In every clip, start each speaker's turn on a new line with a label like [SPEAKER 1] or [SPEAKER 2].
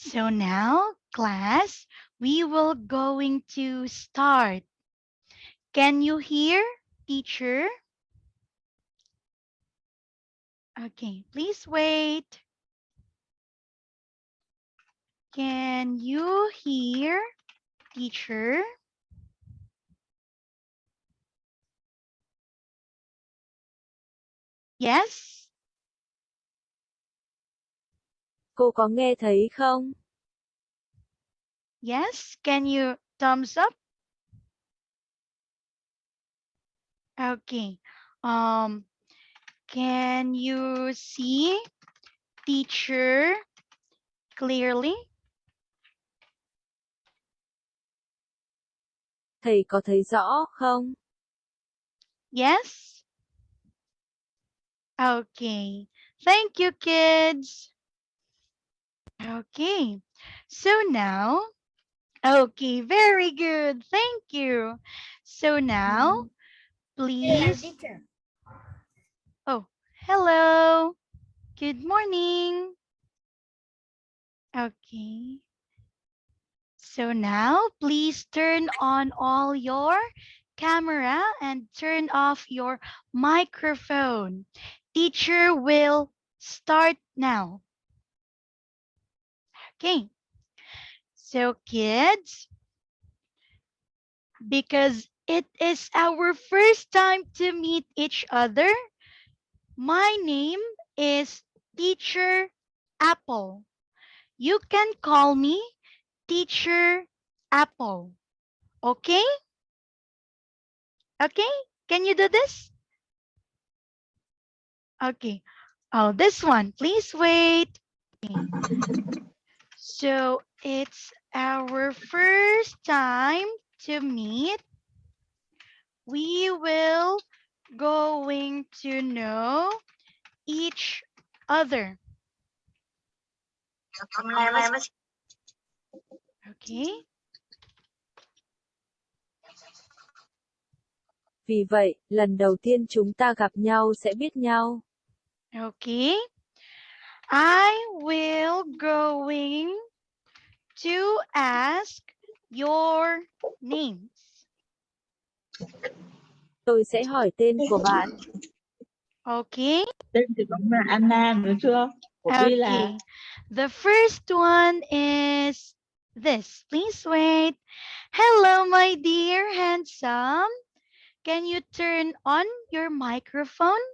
[SPEAKER 1] So now, class, we will going to start. Can you hear, teacher? Okay, please wait. Can you hear, teacher? Yes?
[SPEAKER 2] Cô có nghe thấy không?
[SPEAKER 1] Yes? Can you thumbs up? Okay. Can you see teacher clearly?
[SPEAKER 2] Thầy có thấy rõ không?
[SPEAKER 1] Yes? Okay. Thank you, kids. Okay. So now, okay, very good. Thank you. So now, please. Oh, hello. Good morning. Okay. So now, please turn on all your camera and turn off your microphone. Teacher will start now. Okay. So kids, because it is our first time to meet each other, my name is Teacher Apple. You can call me Teacher Apple. Okay? Okay? Can you do this? Okay. Oh, this one. Please wait. Okay. So it's our first time to meet. We will going to know each other. Okay?
[SPEAKER 2] Vì vậy, lần đầu tiên chúng ta gặp nhau sẽ biết nhau.
[SPEAKER 1] Okay. I will going to ask your names.
[SPEAKER 2] Tôi sẽ hỏi tên của bạn.
[SPEAKER 1] Okay?
[SPEAKER 3] Tên thì cũng là Anna nữa chưa? Của Bi là
[SPEAKER 1] Okay. The first one is this. Please wait. Hello, my dear handsome. Can you turn on your microphone?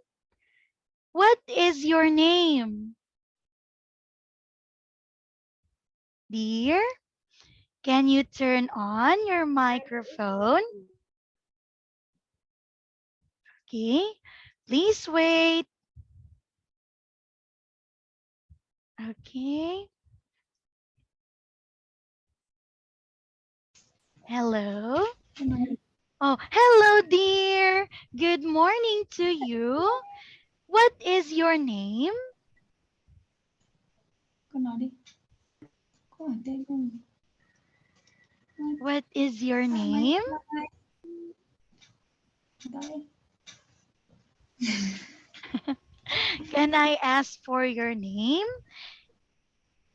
[SPEAKER 1] What is your name? Dear, can you turn on your microphone? Okay, please wait. Okay. Hello. Oh, hello, dear. Good morning to you. What is your name?
[SPEAKER 3] Con nói đi. Có hỏi tên không?
[SPEAKER 1] What is your name?
[SPEAKER 3] Bye.
[SPEAKER 1] Can I ask for your name?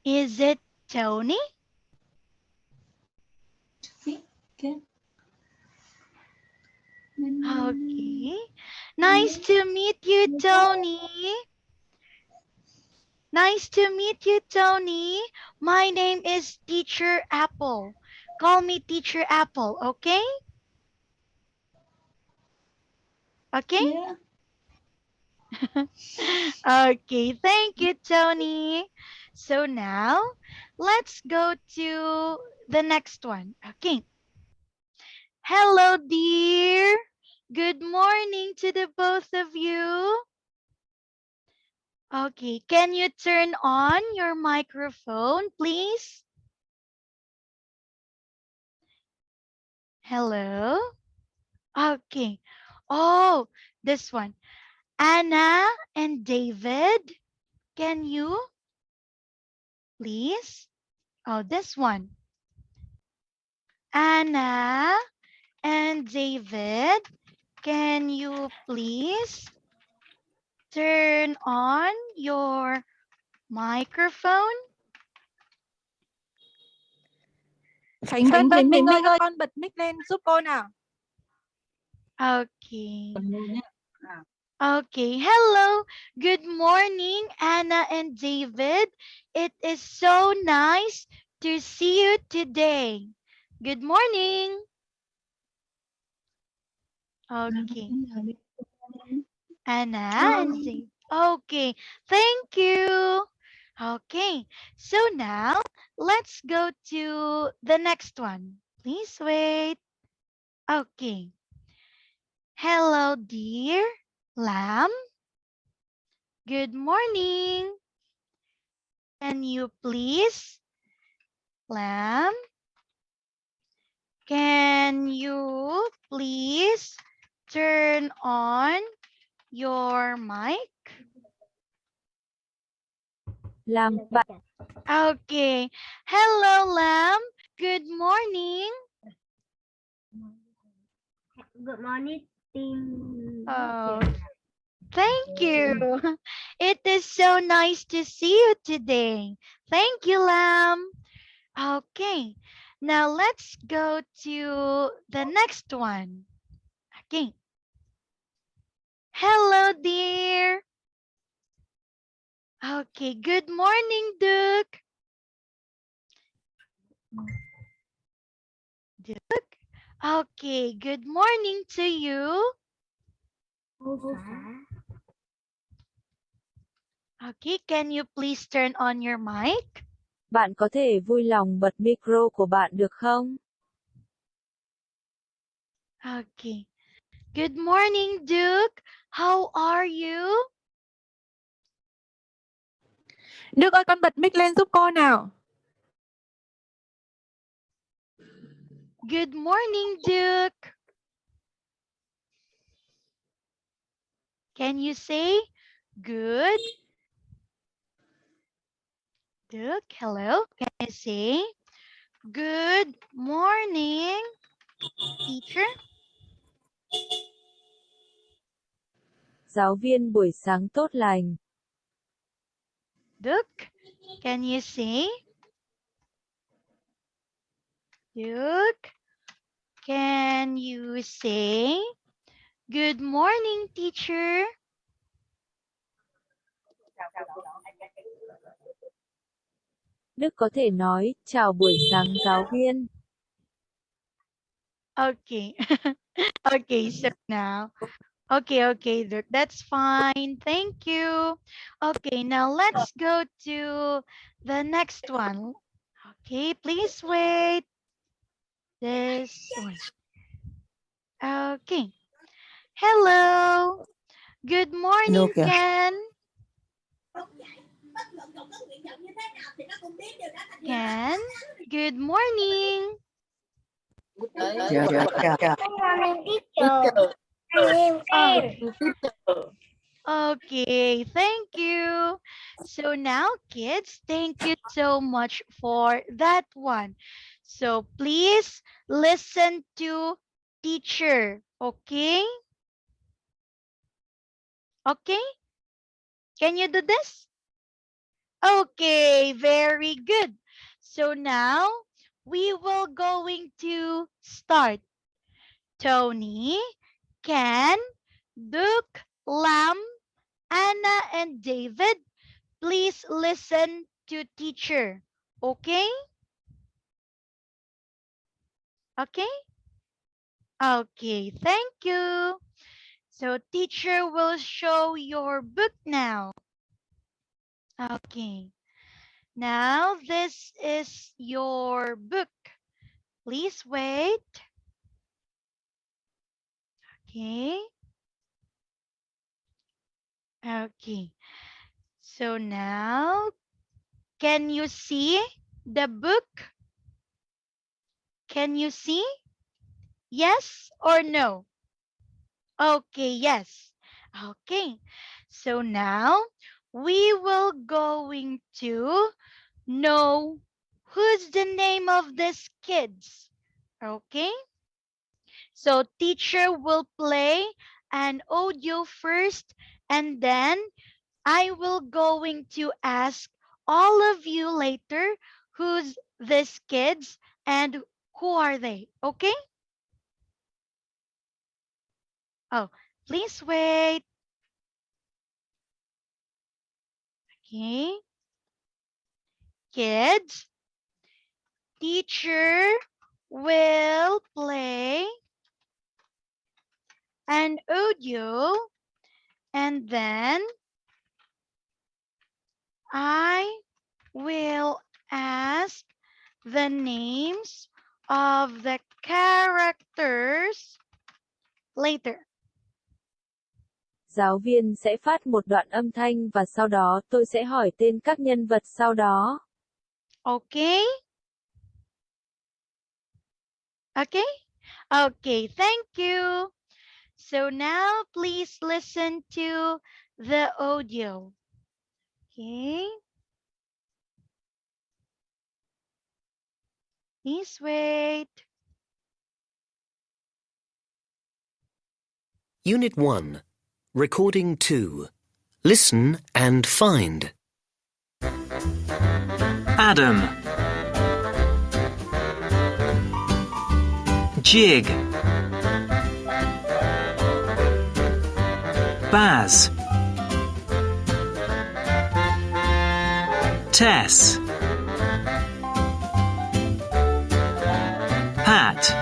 [SPEAKER 1] Is it Tony?
[SPEAKER 3] Okay.
[SPEAKER 1] Okay. Nice to meet you, Tony. Nice to meet you, Tony. My name is Teacher Apple. Call me Teacher Apple, okay? Okay?
[SPEAKER 3] Yeah.
[SPEAKER 1] Okay, thank you, Tony. So now, let's go to the next one. Okay. Hello, dear. Good morning to the both of you. Okay, can you turn on your microphone, please? Hello? Okay. Oh, this one. Anna and David, can you please? Oh, this one. Anna and David, can you please turn on your microphone?
[SPEAKER 4] Khánh
[SPEAKER 3] Khánh
[SPEAKER 4] Bình,
[SPEAKER 3] Bình
[SPEAKER 4] ơi,
[SPEAKER 3] ơi.
[SPEAKER 4] con bật mic lên giúp cô nào.
[SPEAKER 1] Okay.
[SPEAKER 3] À,
[SPEAKER 1] Okay. Hello. Good morning, Anna and David. It is so nice to see you today. Good morning. Okay. Anna and David. Okay. Thank you. Okay. So now let's go to the next one. Please wait. Okay. Hello, dear lamb. Good morning. Can you please, lamb, can you please turn on your mic?
[SPEAKER 2] Lam, bạn
[SPEAKER 1] Okay. Hello, lamb. Good morning.
[SPEAKER 5] Good morning, team.
[SPEAKER 1] Oh, thank you. It is so nice to see you today. Thank you, lamb. Okay. Now let's go to the next one. Okay. Hello, dear. Okay. Good morning, Duke. Duke. Okay. Good morning to you. Okay. Can you please turn on your mic?
[SPEAKER 2] bạn có thể vui lòng bật micro của bạn được không?
[SPEAKER 1] Okay. Good morning, Duke. How are you?
[SPEAKER 4] Đức ơi, con bật mic lên giúp cô nào.
[SPEAKER 1] Good morning, Duke. Can you say good? Duke, hello. Can you say good morning, teacher?
[SPEAKER 2] Giáo viên buổi sáng tốt lành.
[SPEAKER 1] Duke, can you say? Duke, can you say good morning, teacher?
[SPEAKER 2] Đức có thể nói, chào buổi sáng giáo viên.
[SPEAKER 1] Okay. Okay, so now. Okay, Duke, that's fine. Thank you. Okay, now let's go to the next one. Okay, please wait. This one. Okay. Hello. Good morning,
[SPEAKER 4] kìa.
[SPEAKER 1] Ken. Ken, good morning.
[SPEAKER 5] Morning, teacher. I am Ken.
[SPEAKER 1] Okay, thank you. So now, kids, thank you so much for that one. So please listen to teacher, okay? Okay? Can you do this? Okay, very good. So now we will going to start. Tony, Ken, Duke, Lam, Anna, and David, please listen to teacher. Okay? Okay? Okay, thank you. So teacher will show your book now. Okay. Now this is your book. Please wait. Okay. Okay. So now, can you see the book? Can you see? Yes or no? Okay, yes. Okay. So now we will going to know who's the name of these kids. Okay. So teacher will play an audio first, and then I will going to ask all of you later who's these kids, And who are they? Okay? Oh, please wait. Okay. Kids, teacher will play an audio and then I will ask the names of the characters later.
[SPEAKER 2] Giáo viên sẽ phát một đoạn âm thanh và sau đó tôi sẽ hỏi tên các nhân vật sau đó.
[SPEAKER 1] Okay? Okay? Okay, thank you. So now please listen to the audio. Okay? Please wait.
[SPEAKER 6] Unit 1. Recording 2. Listen and find. Adam. Jig. Baz. Tess. Pat.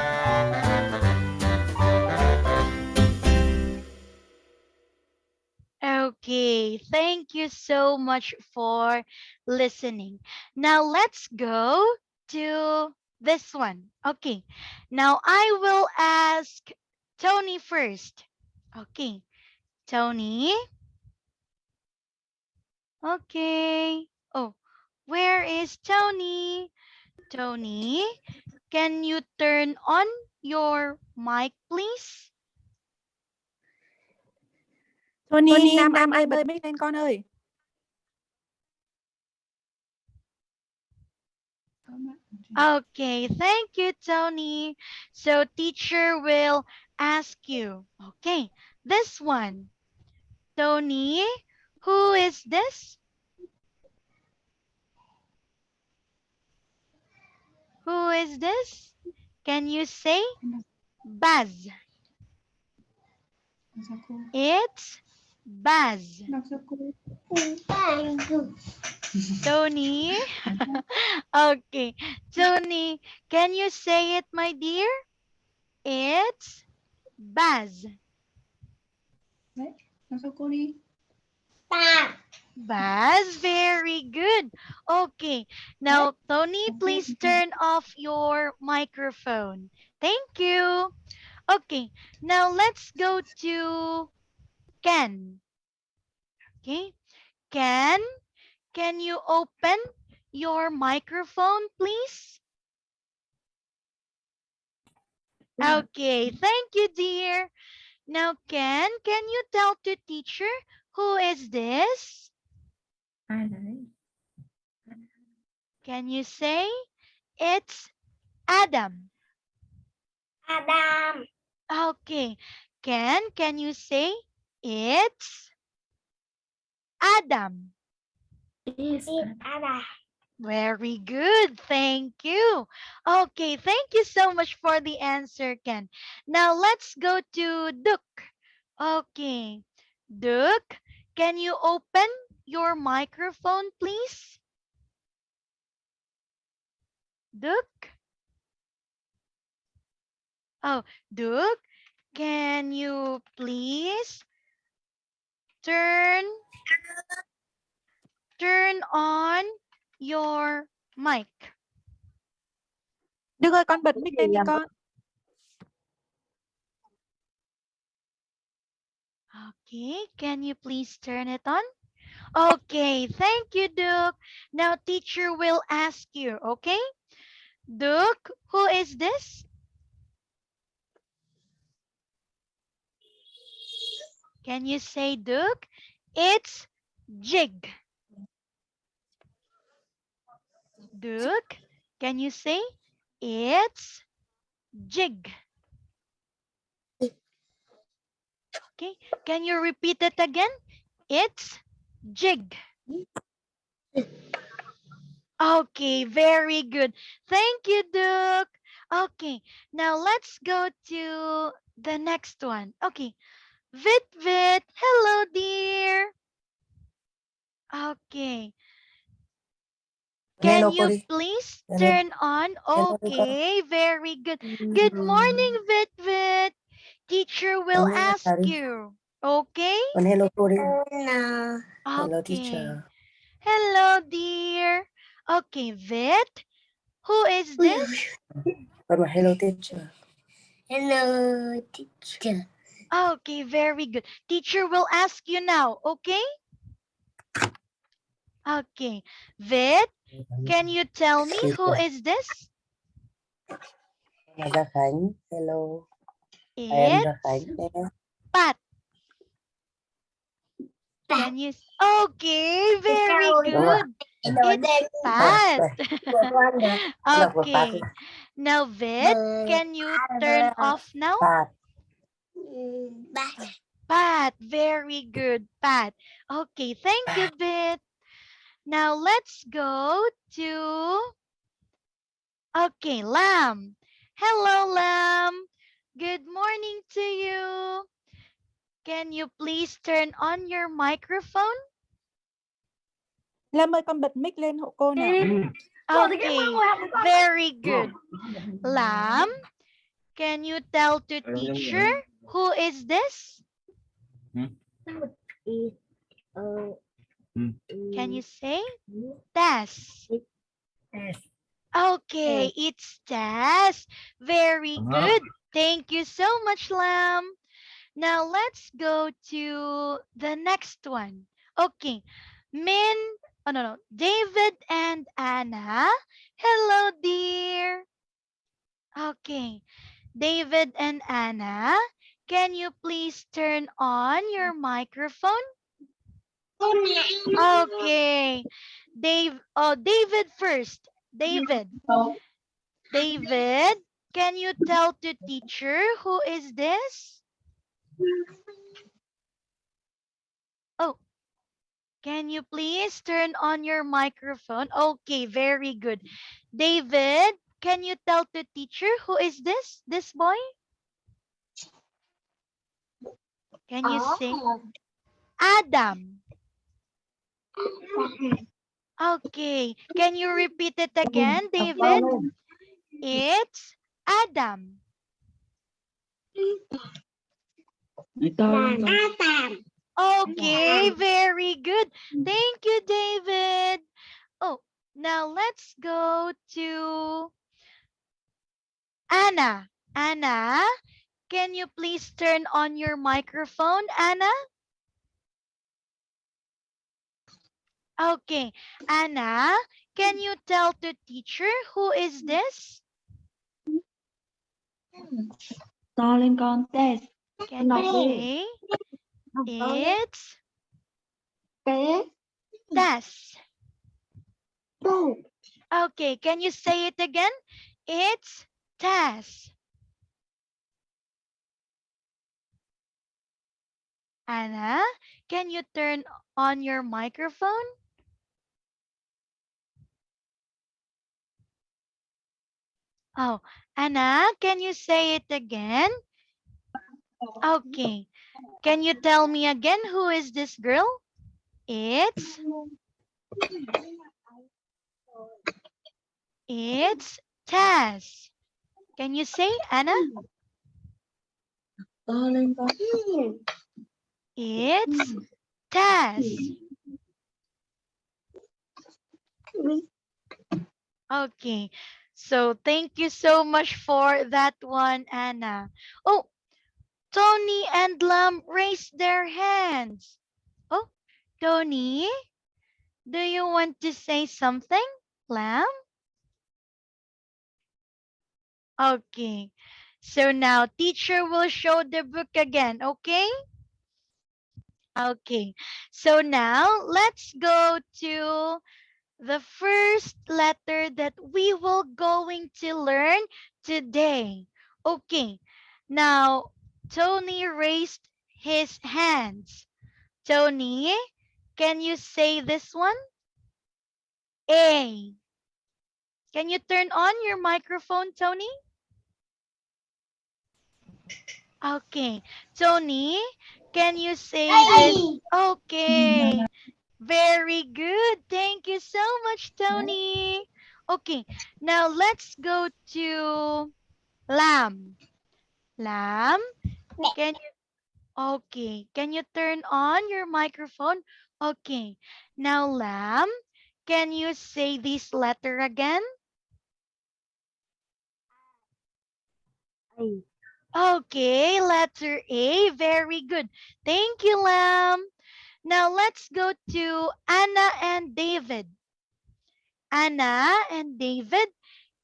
[SPEAKER 1] Okay, thank you so much for listening. Now let's go to this one. Okay, now I will ask Tony first. Okay, Tony. Okay. Oh, where is Tony? Tony, can you turn on your mic, please?
[SPEAKER 4] Tony, Nam ơi, bật mic lên con ơi.
[SPEAKER 1] Okay, thank you, Tony. So teacher will ask you. Okay, this one. Tony, who is this? Who is this? Can you say Baz? It's Baz. Tony. Okay. Tony, can you say it, my dear? It's Baz. Baz, very good. Okay. Now, Tony, please turn off your microphone. Thank you. Okay. Now, let's go to Ken. Okay. Ken, can you open your microphone, please? Okay, thank you, dear. Now, Ken, can you tell to teacher who is this? Can you say it's Adam?
[SPEAKER 5] Adam.
[SPEAKER 1] Okay, Ken, can you say it's Adam?
[SPEAKER 5] It's Adam.
[SPEAKER 1] Very good. Thank you. Okay, thank you so much for the answer, Ken. Now let's go to Duke. Okay, Duke, can you open your microphone, please? Duke? Oh, Duke, can you please turn on your mic?
[SPEAKER 4] Đức ơi, con bật mic lên đi con.
[SPEAKER 1] Okay, can you please turn it on? Okay, thank you, Duke. Now teacher will ask you, okay? Duke, who is this? Can you say, Duke? It's Jig. Duke, can you say? It's Jig. Okay, can you repeat it again? It's Jig. Okay, very good. Thank you, Duke. Okay, now let's go to the next one. Okay, Vit Vit, hello, dear. Okay, can
[SPEAKER 7] Hello po
[SPEAKER 1] you
[SPEAKER 7] rin.
[SPEAKER 1] please
[SPEAKER 7] Hello.
[SPEAKER 1] turn on?
[SPEAKER 7] Hello ko.
[SPEAKER 1] Okay, very good. Good morning, Vit Vit. Teacher will
[SPEAKER 7] Ano
[SPEAKER 1] ask
[SPEAKER 7] nangyari?
[SPEAKER 1] you. Okay?
[SPEAKER 7] Hello po rin. Hello,
[SPEAKER 1] Okay.
[SPEAKER 7] teacher.
[SPEAKER 1] Hello, dear. Okay, Vit. Who is this?
[SPEAKER 7] Hello, teacher.
[SPEAKER 5] Hello, teacher.
[SPEAKER 1] Okay, very good. Teacher will ask you now, okay? Okay. Vit, can you tell me who is this?
[SPEAKER 7] Nagakany. Hello. I am
[SPEAKER 1] It's
[SPEAKER 7] Dakany.
[SPEAKER 1] Pat. Can you? Okay, very good. It's Pat. Okay. Now, Vit, can you turn off now?
[SPEAKER 7] Pat.
[SPEAKER 1] Pat, very good, Pat. Okay, thank you, Vit. Now, let's go to, okay, Lam. Hello, Lam. Good morning to you. Can you please turn on your microphone?
[SPEAKER 4] Lam ơi, con bật mic lên hộ cô nào.
[SPEAKER 1] Okay, very good. Lam, can you tell to teacher who is this? Can you say? Tess. Okay, it's Tess. Very good. Thank you so much, Lam. Now let's go to the next one. Okay, David and Anna. Hello, dear. Okay, David and Anna, can you please turn on your microphone? Okay, David first. David, can you tell the teacher who is this? Oh, can you please turn on your microphone? Okay, very good. David, can you tell the teacher who is this? This boy? Can you say? Adam. Okay, can you repeat it again, David? It's Adam. Okay, very good. Thank you, David. Oh, now let's go to Anna. Anna, can you please turn on your microphone, Anna? Okay, Anna, can you tell the teacher who is this?
[SPEAKER 3] To lên con. Tess.
[SPEAKER 1] Can you say? It's Tess. Okay, can you say it again? It's Tess. Anna, can you turn on your microphone? Oh, Anna, can you say it again? Okay. Can you tell me again who is this girl? It's Tess. Can you say, Anna?
[SPEAKER 3] To lên con.
[SPEAKER 1] It's Tess. Okay. So thank you so much for that one, Anna. Oh, Tony and Lam raised their hands. Oh, Tony, do you want to say something, Lam? Okay. So now teacher will show the book again, okay? Okay. So now let's go to the first letter that we will going to learn today. Okay. Now Tony raised his hands. Tony, can you say this one? A. Can you turn on your microphone, Tony? Okay. Tony, can you say this? Okay. Very good. Thank you so much, Tony. Okay. Now let's go to Lamb. Lamb, can you okay, can you turn on your microphone? Okay. Now Lamb, can you say this letter again?
[SPEAKER 2] A.
[SPEAKER 1] Okay, letter A. Very good. Thank you, Lamb. Now let's go to Anna and David. Anna and David,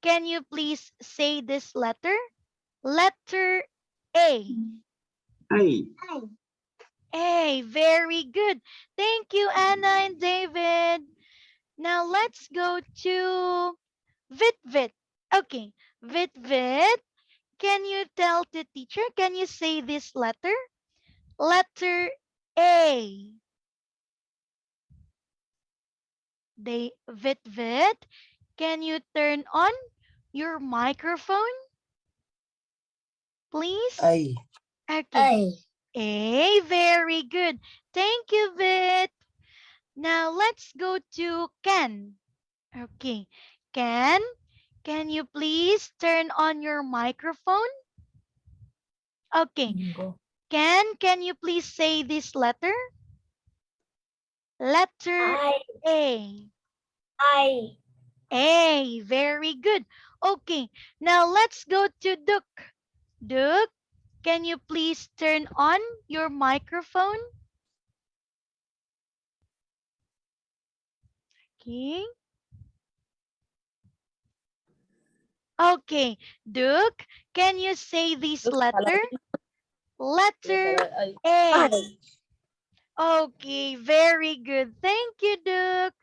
[SPEAKER 1] can you please say this letter? Letter A.
[SPEAKER 3] A.
[SPEAKER 1] A. Very good. Thank you, Anna and David. Now let's go to Vitvit. Okay, Vitvit, can you tell the teacher? Can you say this letter? Letter A. Vitvit, can you turn on your microphone, please?
[SPEAKER 7] A.
[SPEAKER 1] Okay. A. Very good. Thank you, Vit. Now let's go to Ken. Okay. Ken, can you please turn on your microphone? Okay. Ken, can you please say this letter? Letter A. A. Very good. Okay. Now let's go to Duke. Duke, can you please turn on your microphone? Okay. Okay. Duke, can you say this letter? Letter A. Okay, very good. Thank you, Duke.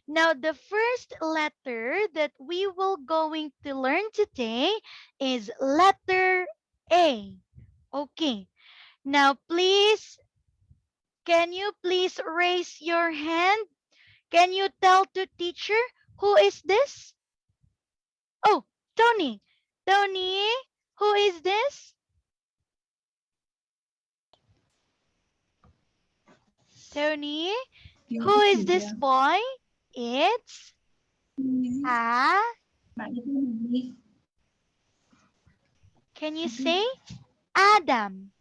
[SPEAKER 1] Now, the first letter that we will going to learn today is letter A. Okay. Now, please, can you please raise your hand? Can you tell to teacher who is this? Oh, Tony. Tony, who is this? Tony, who is this boy? It's a. Can you say Adam?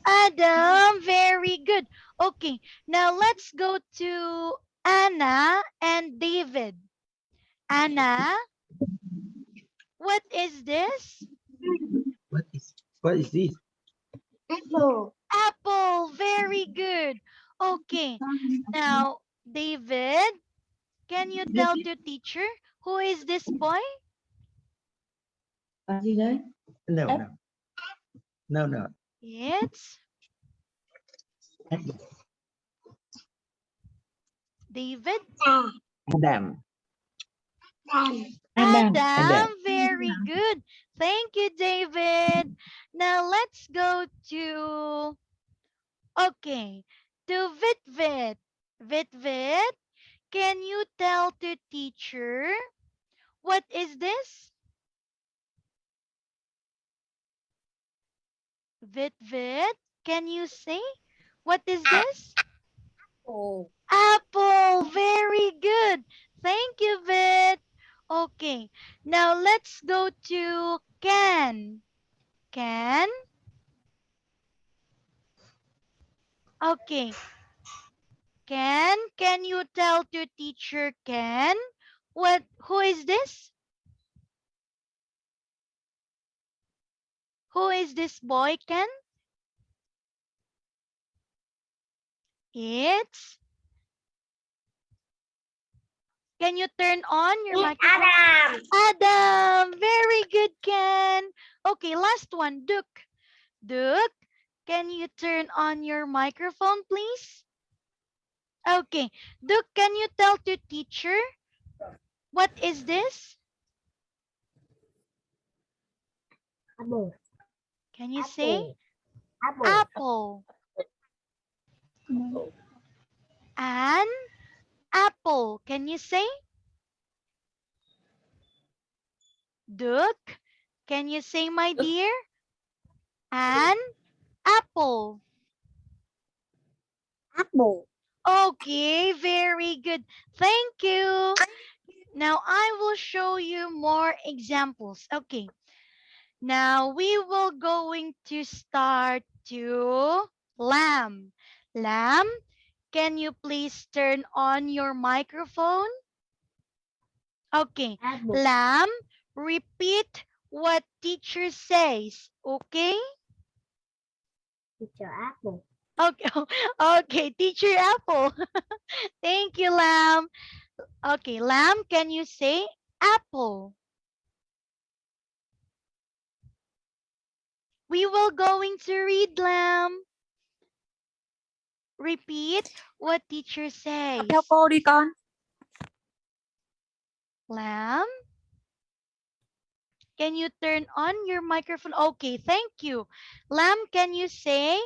[SPEAKER 1] Adam, very good. Okay, now let's go to Anna and David. Anna, what is this?
[SPEAKER 3] What is this?
[SPEAKER 1] Apple, very good. Okay, now David, can you tell to teacher who is this boy?
[SPEAKER 3] Gì đấy? No.
[SPEAKER 1] It's David.
[SPEAKER 3] Adam.
[SPEAKER 1] Adam, very good. Thank you, David. Now let's go to, okay, to Vitvit. Vitvit, can you tell the teacher what is this? Vitvit, can you say what is this? Apple, very good. Thank you, Vit. Okay, now let's go to Ken. Ken? Okay. Ken, can you tell to teacher Ken who is this? Who is this boy, Ken? It's, can you turn on your microphone? Adam, very good, Ken. Okay, last one, Duke. Duke, can you turn on your microphone, please? Okay, Duke, can you tell to teacher what is this? Can you say? Apple. An apple. Can you say? duck. Can you say, my dear? An apple.
[SPEAKER 5] Apple.
[SPEAKER 1] Okay, very good. Thank you. Now I will show you more examples. Okay. Now we will going to start to lamb. Lamb, can you please turn on your microphone? Okay.
[SPEAKER 5] Apple.
[SPEAKER 1] Lamb, repeat what teacher says. Okay?
[SPEAKER 5] Teacher Apple.
[SPEAKER 1] Okay. Okay, teacher Apple. Thank you, Lamb. Okay, Lamb, can you say apple? We will going to read, Lamb. Repeat what teacher says.
[SPEAKER 4] Theo cô đi con.
[SPEAKER 1] Lamb, can you turn on your microphone? Okay, thank you. Lamb, can you say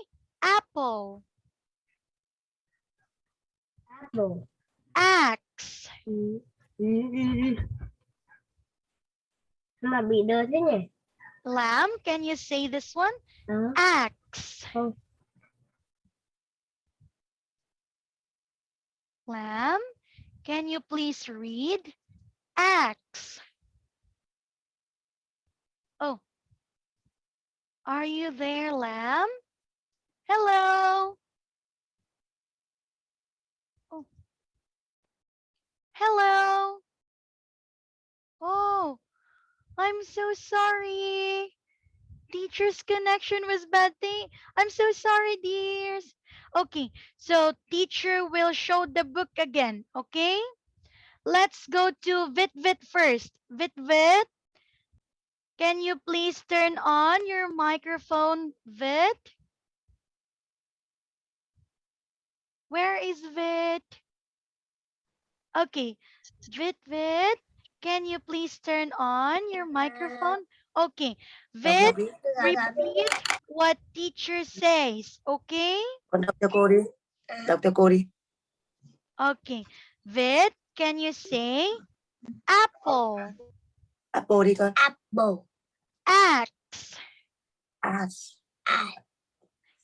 [SPEAKER 1] apple?
[SPEAKER 5] Apple.
[SPEAKER 1] Axe.
[SPEAKER 5] Mà bị đơ thế nhỉ?
[SPEAKER 1] Lamb, can you say this one?
[SPEAKER 5] Đó.
[SPEAKER 1] Axe.
[SPEAKER 5] Không.
[SPEAKER 1] Lamb, can you please read? Axe. Oh, are you there, Lamb? Hello. Oh. Hello. Oh, I'm so sorry. Teacher's connection was bad. I'm so sorry, dears. Okay, so teacher will show the book again, okay? Let's go to Vit first. Vit, can you please turn on your microphone, Vit? Where is Vit? Okay, Vit, can you please turn on your microphone? Okay, Vit, repeat what teacher says, okay?
[SPEAKER 7] Con đọc cho cô đi. Đọc cho cô đi.
[SPEAKER 1] Okay, Vit, can you say apple?
[SPEAKER 7] Apple đi con.
[SPEAKER 5] Apple.
[SPEAKER 1] Axe.
[SPEAKER 7] Axe.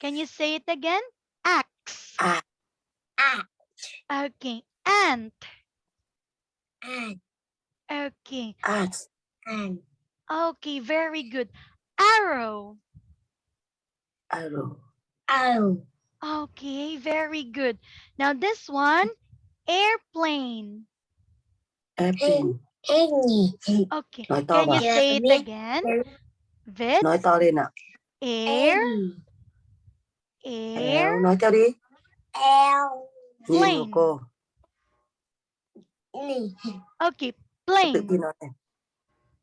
[SPEAKER 1] Can you say it again? Axe.
[SPEAKER 7] Axe.
[SPEAKER 1] Okay, ant.
[SPEAKER 5] Ant.
[SPEAKER 1] Okay.
[SPEAKER 7] Axe.
[SPEAKER 5] Ant.
[SPEAKER 1] Okay, very good. Arrow.
[SPEAKER 7] Arrow.
[SPEAKER 5] Arrow.
[SPEAKER 1] Okay, very good. Now this one, airplane.
[SPEAKER 7] Airplane.
[SPEAKER 5] Any.
[SPEAKER 1] Okay,
[SPEAKER 7] Nói to
[SPEAKER 1] can
[SPEAKER 7] vào.
[SPEAKER 1] you say it again? Vit,
[SPEAKER 7] Nói to lên nào.
[SPEAKER 1] air,
[SPEAKER 7] Éo. Nói theo đi.
[SPEAKER 5] L.
[SPEAKER 7] Nhìn vào
[SPEAKER 1] plane.
[SPEAKER 7] cô.
[SPEAKER 1] Okay,
[SPEAKER 7] Tự
[SPEAKER 1] plane.
[SPEAKER 7] tin nói này.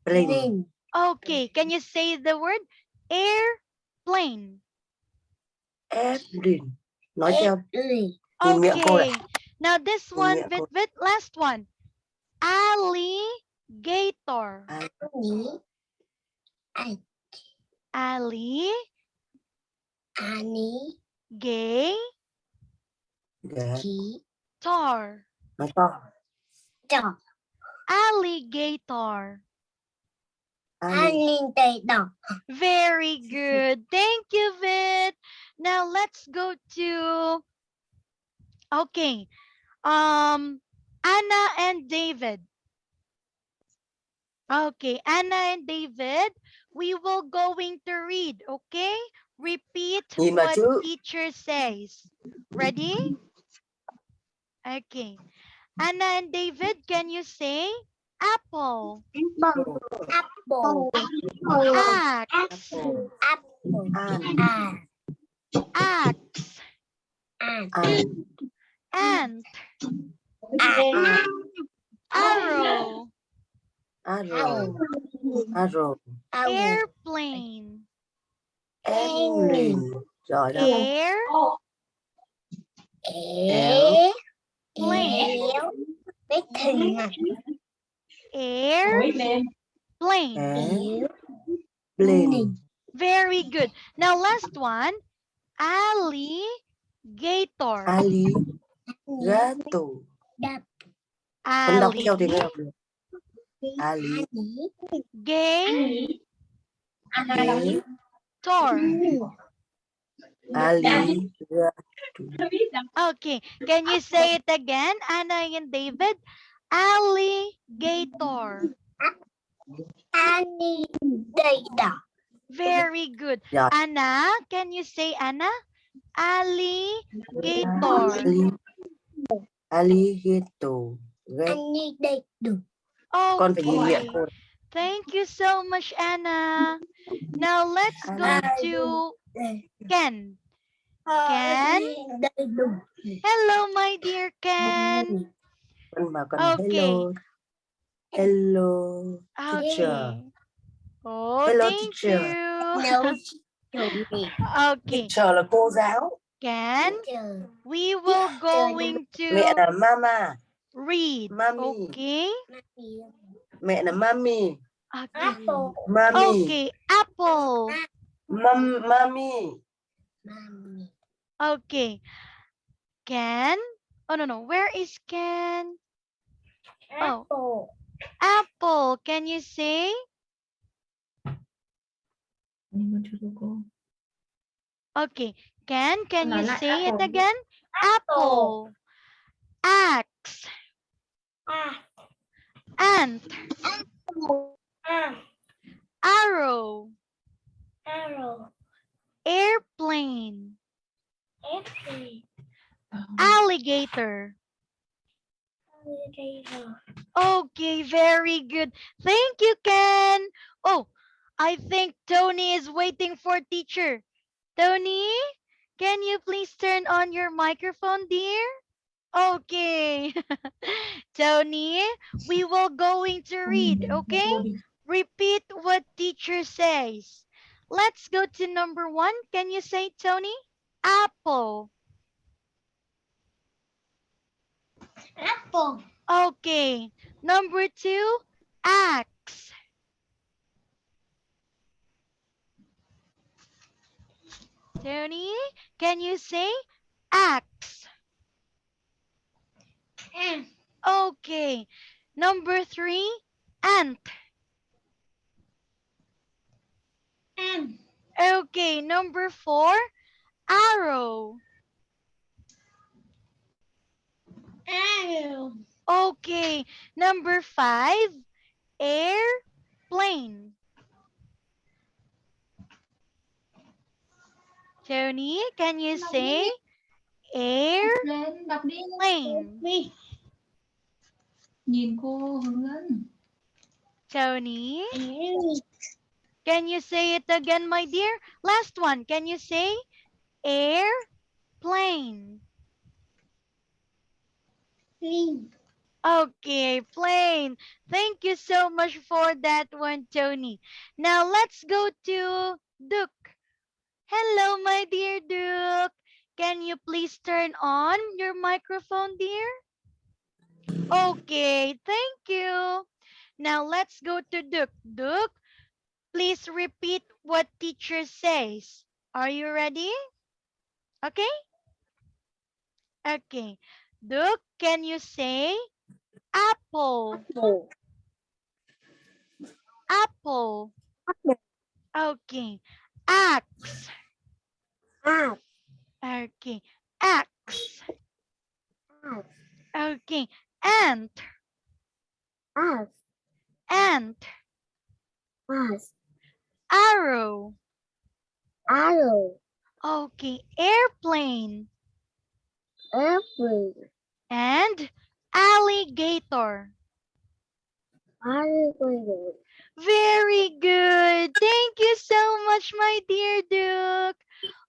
[SPEAKER 7] Plane.
[SPEAKER 1] Okay, can you say the word airplane?
[SPEAKER 7] Airplane. Nói theo. Nhìn miệng cô
[SPEAKER 1] Okay,
[SPEAKER 7] này.
[SPEAKER 1] now this
[SPEAKER 7] Nhìn
[SPEAKER 1] one,
[SPEAKER 7] miệng cô.
[SPEAKER 1] Vit, last one. Alligator. Ali,
[SPEAKER 5] Annie.
[SPEAKER 1] gay,
[SPEAKER 7] Ghé.
[SPEAKER 1] tar.
[SPEAKER 7] Nói to.
[SPEAKER 5] Dog.
[SPEAKER 1] Alligator.
[SPEAKER 5] Alligator.
[SPEAKER 1] Very good. Thank you, Vit. Now let's go to, okay, Anna and David. Okay, Anna and David, we will going to read, okay? Repeat
[SPEAKER 7] Nhìn vào
[SPEAKER 1] what
[SPEAKER 7] chữ.
[SPEAKER 1] teacher says. Ready? Okay. Anna and David, can you say apple?
[SPEAKER 5] Apple. Apple.
[SPEAKER 1] Axe.
[SPEAKER 5] Apple.
[SPEAKER 1] Axe. Ant. Arrow.
[SPEAKER 7] Arrow.
[SPEAKER 1] Airplane.
[SPEAKER 7] Airplane. Rồi đó.
[SPEAKER 5] Éo. Biết thình à.
[SPEAKER 1] Airplane.
[SPEAKER 7] Plane.
[SPEAKER 1] Very good. Now last one. Alligator.
[SPEAKER 7] Alligator. Con đọc theo thì mới đọc được. Ali.
[SPEAKER 1] Gator.
[SPEAKER 7] Ghế. Ali.
[SPEAKER 1] Okay, can you say it again, Anna and David? Alligator.
[SPEAKER 5] Alligator.
[SPEAKER 1] Very good.
[SPEAKER 7] Rồi.
[SPEAKER 1] Anna, can you say Anna? Alligator.
[SPEAKER 7] Alligator. Ghét.
[SPEAKER 5] Alligator.
[SPEAKER 7] Con phải nhìn miệng
[SPEAKER 1] Okay.
[SPEAKER 7] cô.
[SPEAKER 1] Thank you so much, Anna. Now let's go to Ken. Ken?
[SPEAKER 5] Alligator.
[SPEAKER 1] Hello, my dear Ken.
[SPEAKER 7] Con bảo con
[SPEAKER 1] Okay.
[SPEAKER 7] hello. Hello. Teacher.
[SPEAKER 1] Okay. Oh,
[SPEAKER 7] Hello,
[SPEAKER 1] thank
[SPEAKER 7] teacher.
[SPEAKER 1] you.
[SPEAKER 5] No.
[SPEAKER 1] Okay,
[SPEAKER 7] Teacher là cô giáo.
[SPEAKER 1] Ken,
[SPEAKER 5] Teacher.
[SPEAKER 1] we will going
[SPEAKER 7] Mẹ
[SPEAKER 1] to
[SPEAKER 7] là mama.
[SPEAKER 1] read.
[SPEAKER 7] Mami.
[SPEAKER 1] Okay.
[SPEAKER 7] Mẹ là mami.
[SPEAKER 1] Okay.
[SPEAKER 5] Apple.
[SPEAKER 7] Mami.
[SPEAKER 1] Okay, apple.
[SPEAKER 7] Mami.
[SPEAKER 5] Mommy.
[SPEAKER 1] Okay. Ken? Oh, no. Where is Ken? Oh.
[SPEAKER 5] Apple.
[SPEAKER 1] Apple. Can you say? Okay. Ken, can you say it again? Apple. Axe. Ant. Arrow.
[SPEAKER 5] Arrow.
[SPEAKER 1] Airplane.
[SPEAKER 5] Airplane.
[SPEAKER 1] Alligator.
[SPEAKER 5] Alligator.
[SPEAKER 1] Okay, very good. Thank you, Ken. Oh, I think Tony is waiting for teacher. Tony, can you please turn on your microphone, dear? Okay. Tony, we will going to read, okay? Repeat what teacher says. Let's go to number 1. Can you say, Tony? Apple.
[SPEAKER 5] Apple.
[SPEAKER 1] Okay. Number 2, axe. Tony, can you say axe? Okay. Number 3, ant. Okay. Number 4, arrow.
[SPEAKER 5] Arrow.
[SPEAKER 1] Okay. Number 5, airplane. Tony, can you say airplane?
[SPEAKER 8] Nhìn cô hướng dẫn.
[SPEAKER 1] Tony, can you say it again, my dear? Last one, can you say airplane? Okay, plane. Thank you so much for that one, Tony. Now let's go to Duke. Hello, my dear Duke. Can you please turn on your microphone, dear? Okay, thank you. Now let's go to Duke. Duke, please repeat what teacher says. Are you ready? Okay? Okay. Duke, can you say apple? Apple. Okay. Axe. Okay. Axe. Okay. Ant. Ant. Arrow.
[SPEAKER 5] Arrow.
[SPEAKER 1] Okay. Airplane.
[SPEAKER 5] Airplane.
[SPEAKER 1] And alligator.
[SPEAKER 5] Alligator.
[SPEAKER 1] Very good. Thank you so much, my dear Duke.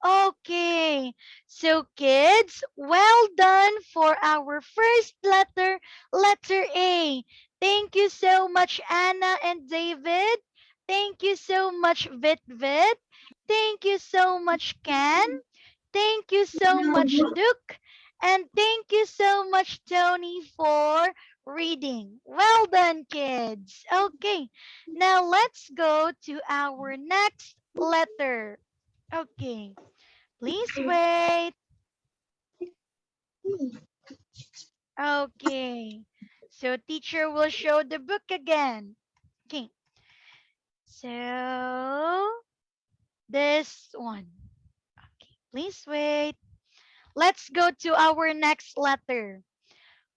[SPEAKER 1] Okay, so kids, well done for our first letter, letter A. Thank you so much, Anna and David. Thank you so much, Vit. Thank you so much, Ken. Thank you so much, Duke. And thank you so much, Tony, for reading. Well done, kids. Okay, now let's go to our next letter. Okay, please wait. Okay, So teacher will show the book again. Okay. So this one. Okay, please wait. Let's go to our next letter.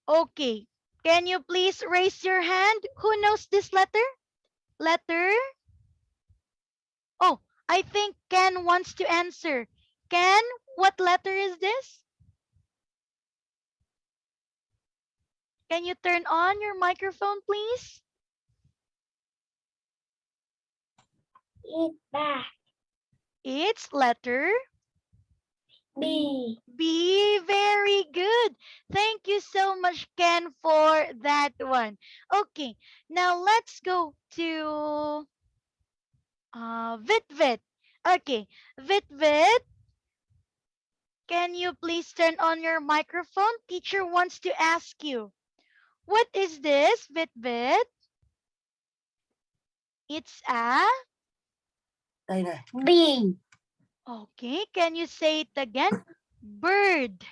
[SPEAKER 1] Okay. Can you please raise your hand? Who knows this letter? Letter? Oh, I think Ken wants to answer. Ken, what letter is this? Can you turn on your microphone, please?
[SPEAKER 5] It's back.
[SPEAKER 1] It's letter
[SPEAKER 5] B.
[SPEAKER 1] B. Very good. Thank you so much, Ken, for that one. Okay, now let's go to Vitvit. Okay, Vitvit, can you please turn on your microphone? Teacher wants to ask you. What is this, Vitvit? It's a...
[SPEAKER 7] Đây này.
[SPEAKER 5] B.
[SPEAKER 1] Okay, can you say it again? Bird.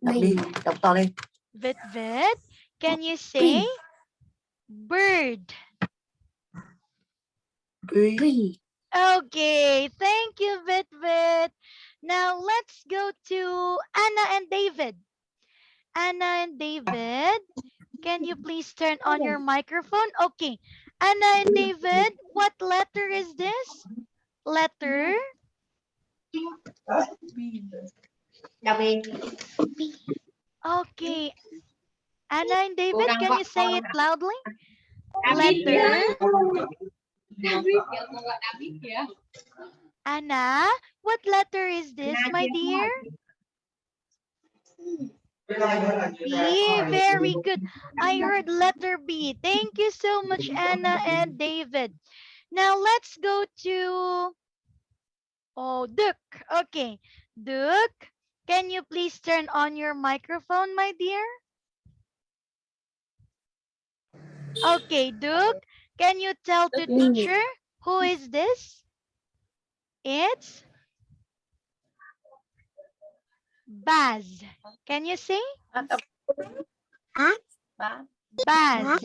[SPEAKER 7] Đọc đi, đọc to lên.
[SPEAKER 1] Vitvit, can you say bird?
[SPEAKER 5] B.
[SPEAKER 1] Okay, thank you, Vitvit. Now let's go to Anna and David. Anna and David, can you please turn on your microphone? Okay, Anna and David, what letter is this? Letter?
[SPEAKER 5] Đọc đi.
[SPEAKER 1] Okay. Anna and David, can you say it loudly? Letter? Anna, what letter is this, my dear? B. Very good. I heard letter B. Thank you so much, Anna and David. Now let's go to Duke. Okay, Duke, can you please turn on your microphone, my dear? Okay, Duke, can you tell the teacher who is this? It's Baz. Can you say? Baz.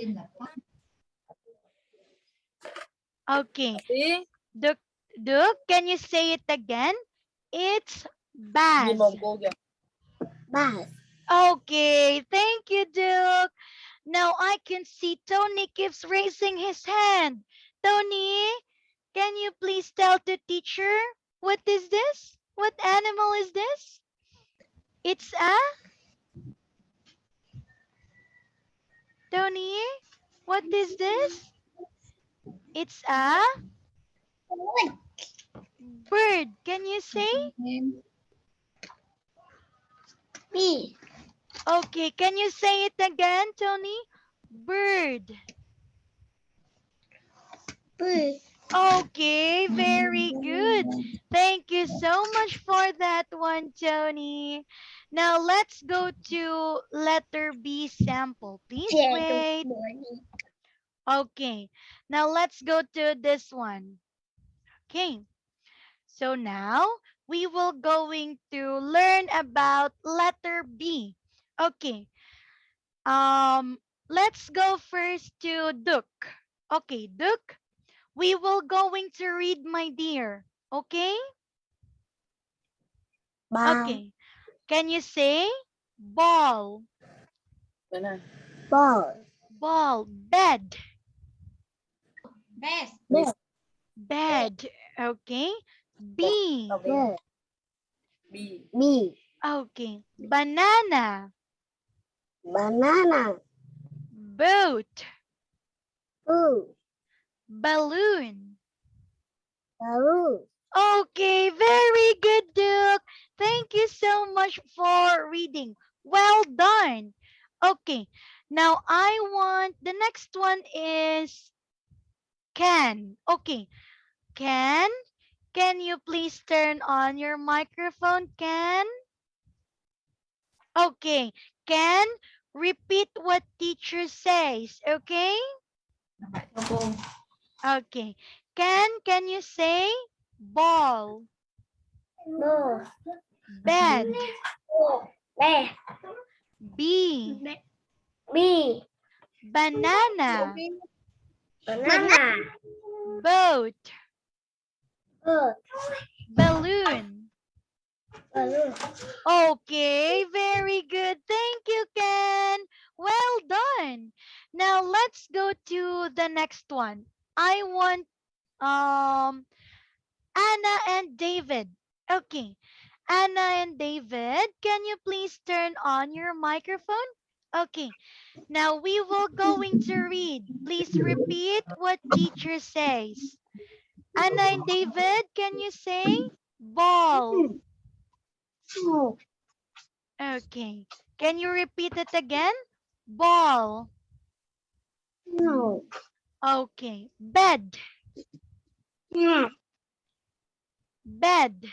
[SPEAKER 1] Okay. Duke, can you say it again? It's Baz.
[SPEAKER 5] Baz.
[SPEAKER 1] Okay, thank you, Duke. Now I can see Tony keeps raising his hand. Tony, can you please tell the teacher what is this? What animal is this? It's a... Tony, what is this? It's a bird. Can you say?
[SPEAKER 5] B.
[SPEAKER 1] Okay, can you say it again, Tony? Bird.
[SPEAKER 5] B.
[SPEAKER 1] Okay, very good. Thank you so much for that one, Tony. Now let's go to letter B sample. Please wait. Okay, now let's go to this one. Okay, so now we will going to learn about letter B. Okay, let's go first to Duke. Okay, Duke, we will going to read, my dear. Okay? Okay. Can you say ball?
[SPEAKER 5] Ball.
[SPEAKER 1] Ball. Bed.
[SPEAKER 5] Bed.
[SPEAKER 1] Bed. Okay. Bee.
[SPEAKER 5] Bed. B.
[SPEAKER 1] Okay. Banana.
[SPEAKER 5] Banana.
[SPEAKER 1] Boat.
[SPEAKER 5] Boo.
[SPEAKER 1] Balloon.
[SPEAKER 5] Balloon.
[SPEAKER 1] Okay, very good, Duke. Thank you so much for reading. Well done. Okay, now I want, the next one is Ken. Okay, Ken, can you please turn on your microphone, Ken? Okay, Ken, repeat what teacher says, okay? Okay, Ken, can you say ball?
[SPEAKER 5] No.
[SPEAKER 1] Bed.
[SPEAKER 5] Bed.
[SPEAKER 1] B.
[SPEAKER 5] B.
[SPEAKER 1] Banana.
[SPEAKER 5] Banana.
[SPEAKER 1] Boat.
[SPEAKER 5] Boat.
[SPEAKER 1] Balloon.
[SPEAKER 5] Balloon.
[SPEAKER 1] Okay, very good. Thank you, Ken. Well done. Now let's go to the next one. I want Anna and David. Okay. Anna and David, can you please turn on your microphone? Okay. Now we will going to read. Please repeat what teacher says. Anna and David, can you say ball?
[SPEAKER 5] No.
[SPEAKER 1] Okay. Can you repeat it again? Ball.
[SPEAKER 5] No.
[SPEAKER 1] Okay. Bed.
[SPEAKER 5] Cat.
[SPEAKER 1] Bed.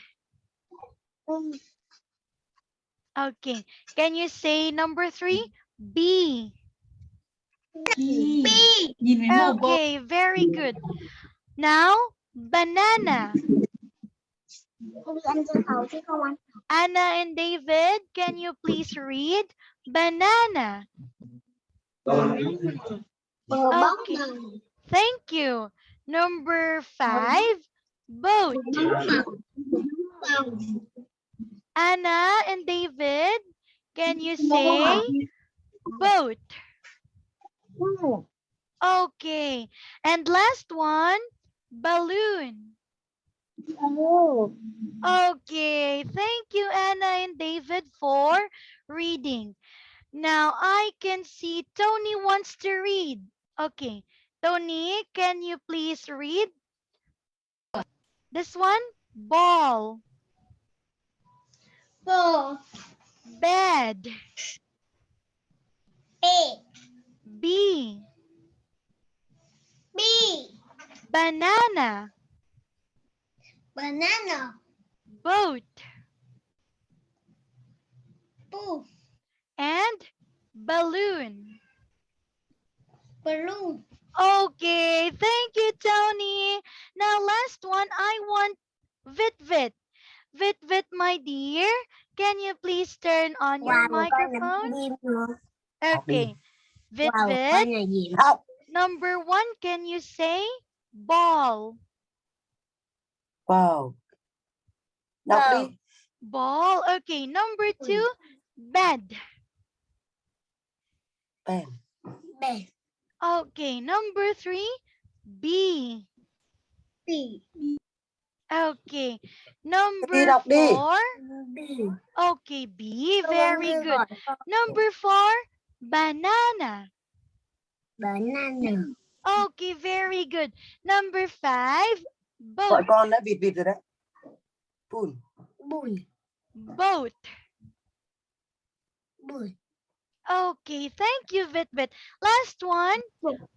[SPEAKER 1] Okay. Can you say number 3? B.
[SPEAKER 5] B.
[SPEAKER 1] Okay. Very good. Now, banana.
[SPEAKER 5] Không đi ăn dưa hấu chứ không ăn.
[SPEAKER 1] Anna and David, can you please read banana?
[SPEAKER 5] Bóc
[SPEAKER 1] Okay.
[SPEAKER 5] mà.
[SPEAKER 1] Thank you. Number 5, boat. Anna and David, can you say boat?
[SPEAKER 5] No.
[SPEAKER 1] Okay. And last one, balloon.
[SPEAKER 5] Oh.
[SPEAKER 1] Okay. Thank you, Anna and David, for reading. Now I can see Tony wants to read. Okay. Tony, can you please read? This one, ball,
[SPEAKER 5] Ball.
[SPEAKER 1] bed,
[SPEAKER 5] A.
[SPEAKER 1] B,
[SPEAKER 5] B.
[SPEAKER 1] banana,
[SPEAKER 5] Banana.
[SPEAKER 1] boat,
[SPEAKER 5] Boo.
[SPEAKER 1] and balloon.
[SPEAKER 5] Balloon.
[SPEAKER 1] Okay, thank you, Tony. Now, last one, I want Vitvit. Vitvit, my dear, can you please turn on your microphone? Okay, Vitvit,
[SPEAKER 5] là gì?
[SPEAKER 7] Học.
[SPEAKER 1] number 1, can you say ball?
[SPEAKER 7] Wow. Đọc
[SPEAKER 5] Ball.
[SPEAKER 7] đi.
[SPEAKER 1] Ball. Okay, number 2, bed.
[SPEAKER 7] Pen.
[SPEAKER 5] B.
[SPEAKER 1] Okay, number 3, B.
[SPEAKER 5] B.
[SPEAKER 1] Okay,
[SPEAKER 7] Đi
[SPEAKER 1] number
[SPEAKER 7] đọc đi.
[SPEAKER 1] 4.
[SPEAKER 5] B.
[SPEAKER 1] Okay, B. Very good. Number 4, banana.
[SPEAKER 5] Banana.
[SPEAKER 1] Okay, very good. Number 5,
[SPEAKER 7] Gọi
[SPEAKER 1] boat.
[SPEAKER 7] con đã vịt vịt rồi đấy. Pool.
[SPEAKER 5] Bùi.
[SPEAKER 1] Boat.
[SPEAKER 5] Bùi.
[SPEAKER 1] Okay, thank you, Vitvit. Last one,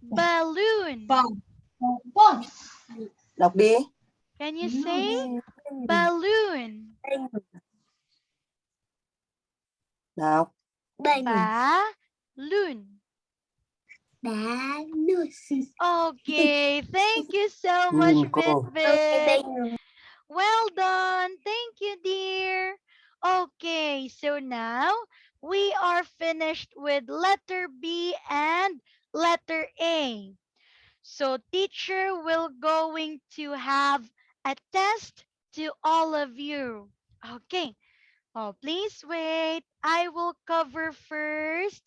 [SPEAKER 1] balloon.
[SPEAKER 5] Ball.
[SPEAKER 7] Đọc đi.
[SPEAKER 1] Can you say balloon?
[SPEAKER 7] Nào.
[SPEAKER 1] Balloon.
[SPEAKER 5] Balloon.
[SPEAKER 1] Okay, thank you so much,
[SPEAKER 7] Cô.
[SPEAKER 1] Vitvit. Well done. Thank you, dear. Okay, so now we are finished with letter B and letter A. So teacher will going to have a test to all of you. Okay. Oh, please wait. I will cover first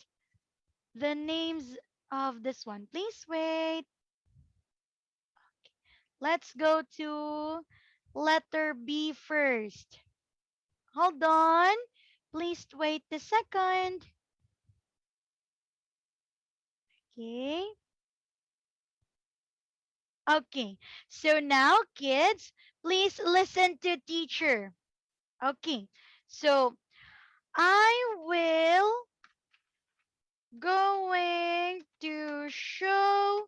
[SPEAKER 1] the names of this one. Please wait. Let's go to letter B first. Hold on. Please wait a second. Okay. Okay. So now, kids, please listen to teacher. Okay. So I will going to show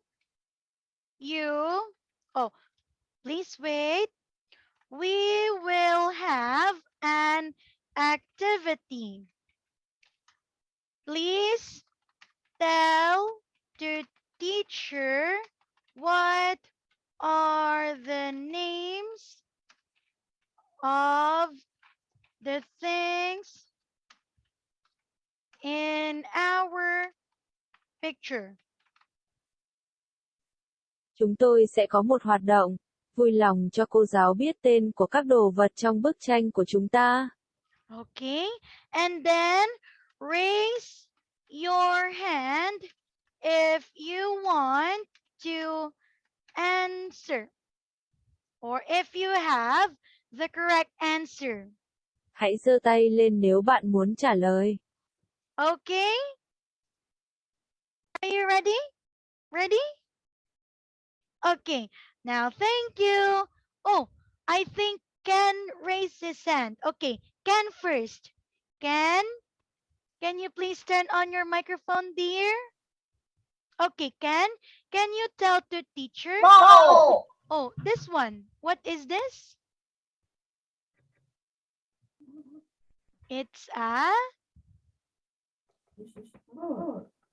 [SPEAKER 1] you. Oh, please wait. We will have an activity. Please tell the teacher what are the names of the things in in our picture?
[SPEAKER 2] Chúng tôi sẽ có một hoạt động. Vui lòng cho cô giáo biết tên của các đồ vật trong bức tranh của chúng ta.
[SPEAKER 1] Okay, and then raise your hand if you want to answer or if you have the correct answer.
[SPEAKER 2] Hãy giơ tay lên nếu bạn muốn trả lời.
[SPEAKER 1] Okay? Are you ready? Ready? Okay, now thank you. Oh, I think Ken raised his hand. Okay, Ken first. Ken, can you please turn on your microphone, dear? Okay, Ken, can you tell the teacher?
[SPEAKER 5] Ball.
[SPEAKER 1] Oh, this one. What is this? It's a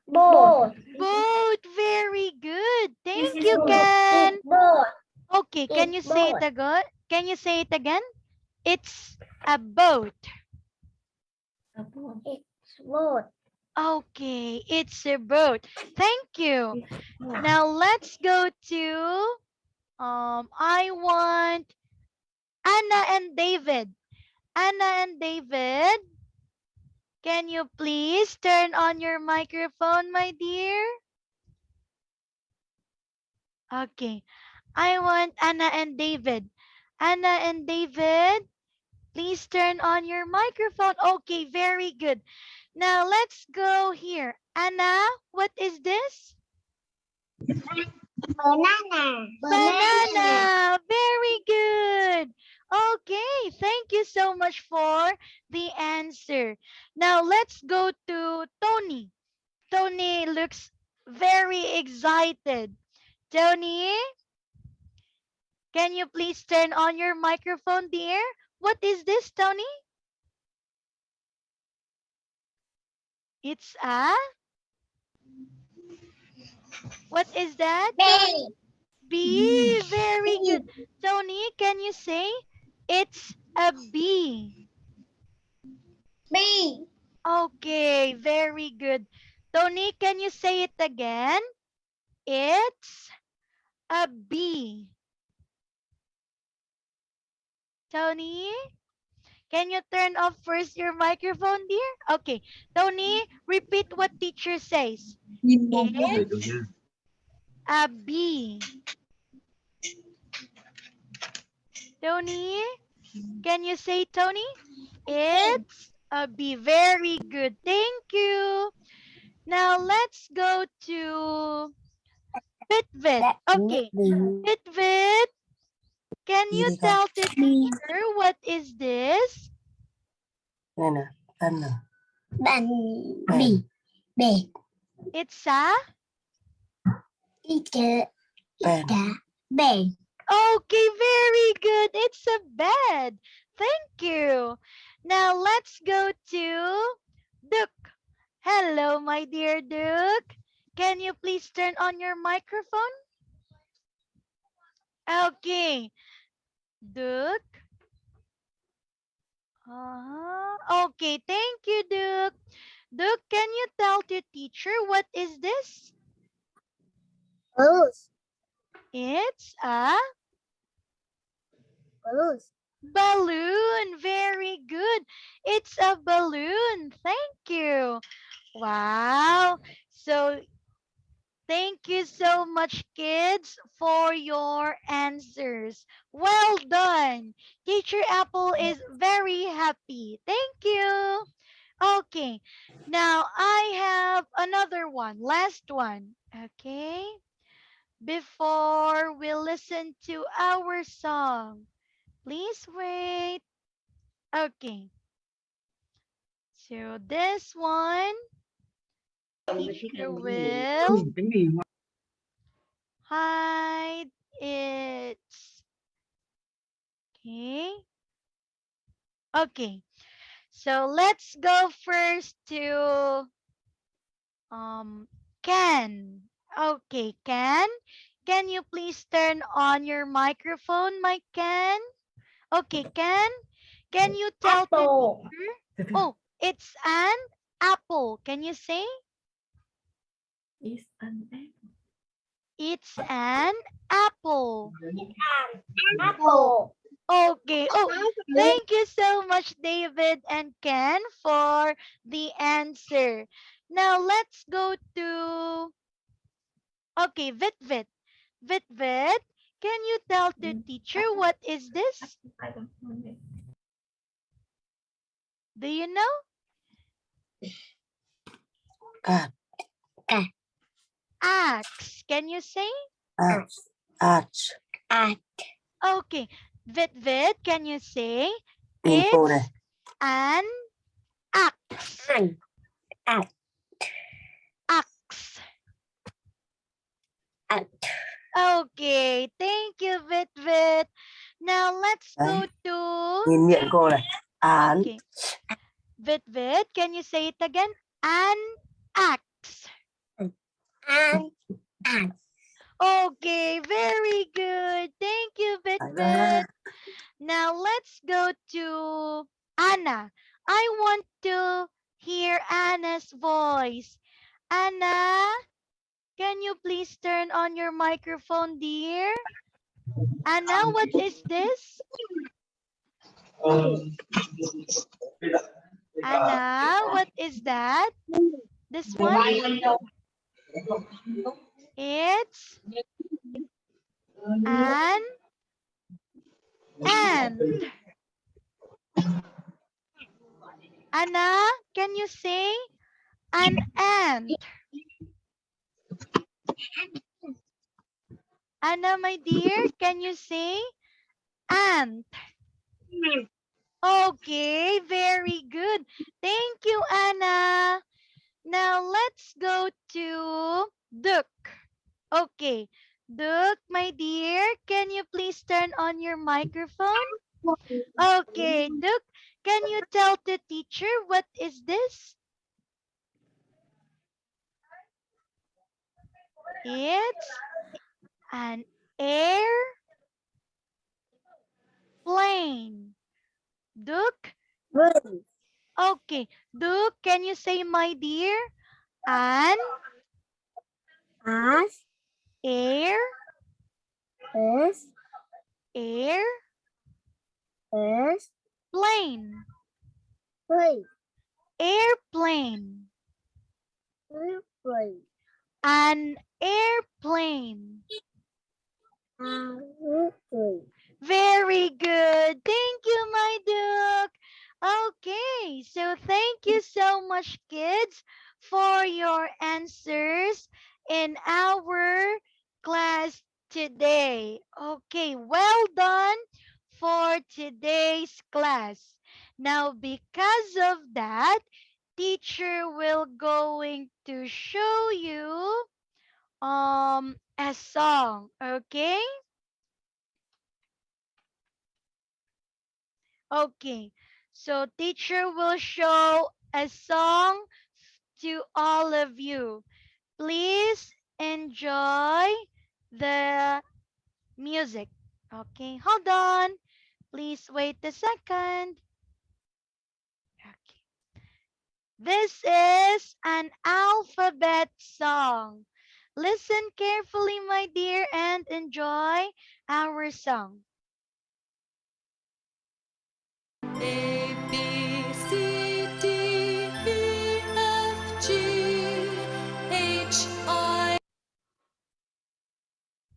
[SPEAKER 5] Ball.
[SPEAKER 1] boat. Very good. Thank you, Ken.
[SPEAKER 5] Ball.
[SPEAKER 1] Okay, can you say it again? Can you say it again? It's a boat.
[SPEAKER 5] It's boat.
[SPEAKER 1] Okay, it's a boat. Thank you. Now let's go to I want Anna and David. Anna and David, can you please turn on your microphone, my dear? Okay. I want Anna and David. Anna and David, please turn on your microphone. Okay, very good. Now let's go here. Anna, what is this?
[SPEAKER 5] Banana.
[SPEAKER 1] Banana. Very good. Okay, thank you so much for the answer. Now let's go to Tony. Tony looks very excited. Tony, can you please turn on your microphone, dear? What is this, Tony? It's a... What is that?
[SPEAKER 5] Bee.
[SPEAKER 1] Bee. Very good. Tony, can you say it's a bee?
[SPEAKER 5] Bee.
[SPEAKER 1] Okay, very good. Tony, can you say it again? It's a bee. Tony, can you turn off first your microphone, dear? Okay. Tony, repeat what teacher says. It's a bee. Tony, can you say, Tony? It's a bee. Very good. Thank you. Now let's go to Pitvit. Okay. Pitvit, can
[SPEAKER 7] Gì
[SPEAKER 1] you
[SPEAKER 7] đây con?
[SPEAKER 1] tell the teacher what is this?
[SPEAKER 7] Này nè, tên nè.
[SPEAKER 5] Ban. Bee. Bee.
[SPEAKER 1] It's a...
[SPEAKER 5] It's a.
[SPEAKER 7] Pen.
[SPEAKER 5] Bee.
[SPEAKER 1] Okay, very good. It's a bed. Thank you. Now let's go to Duke. Hello, my dear Duke. Can you please turn on your microphone? Okay. Duke. Okay, thank you, Duke. Duke, can you tell the teacher what is this?
[SPEAKER 5] Blues.
[SPEAKER 1] It's a
[SPEAKER 5] Blues.
[SPEAKER 1] balloon. Very good. It's a balloon. Thank you. Wow. So thank you so much, kids, for your answers. Well done. Teacher Apple is very happy. Thank you. Okay. Now I have another one. Last one. Okay. Before we listen to our song. Please wait. Okay. So this one, teacher will hide it. Okay. Okay. So let's go first to Ken. Okay, Ken. Can you please turn on your microphone, my Ken? Okay, Ken. Can you tell the
[SPEAKER 5] Apple.
[SPEAKER 1] teacher? Oh, it's an apple. apple. Can you say?
[SPEAKER 4] Is an apple.
[SPEAKER 1] It's an apple.
[SPEAKER 5] Apple.
[SPEAKER 1] Okay. Oh, thank you so much, David and Ken, for the answer. Now let's go to, okay, Vitvit. Vitvit, can you tell the teacher what is this?
[SPEAKER 4] I don't know it.
[SPEAKER 1] Do you know?
[SPEAKER 7] Cat.
[SPEAKER 1] Axe. Can you say?
[SPEAKER 7] Arch. Arch.
[SPEAKER 1] Okay. Vitvit, can you say?
[SPEAKER 7] Nhìn cô này.
[SPEAKER 1] It's an axe. Axe. Okay, thank you, Vitvit. Now let's go to,
[SPEAKER 7] Nhìn miệng cô này. Án.
[SPEAKER 1] okay. Vitvit, can you say it again? An axe. Okay, very good. Thank you, Vitvit. Now let's go to Anna. I want to hear Anna's voice. Anna, can you please turn on your microphone, dear? Anna, what is this? Anna, what is that? This one? It's an ant. Anna, can you say an ant? Anna, my dear, can you say ant? Okay, very good. Thank you, Anna. Now let's go to Duke. Okay, Duke, my dear, can you please turn on your microphone? Okay, Duke, can you tell the teacher what is this? It's an airplane. Duke? Okay, Duke, can you say, my dear? An air plane. Airplane. An airplane. Very good. Thank you, my Duke. Okay, so thank you so much, kids, for your answers in our class today. Okay, well done for today's class. Now, because of that, teacher will going to show you a song, okay? Okay, so teacher will show a song to all of you. Please enjoy the music. Okay, hold on. Please wait a second. Okay. This is an alphabet song. Listen carefully, my dear, and enjoy our song.
[SPEAKER 8] A, B, C, D, E, F, G, H, I,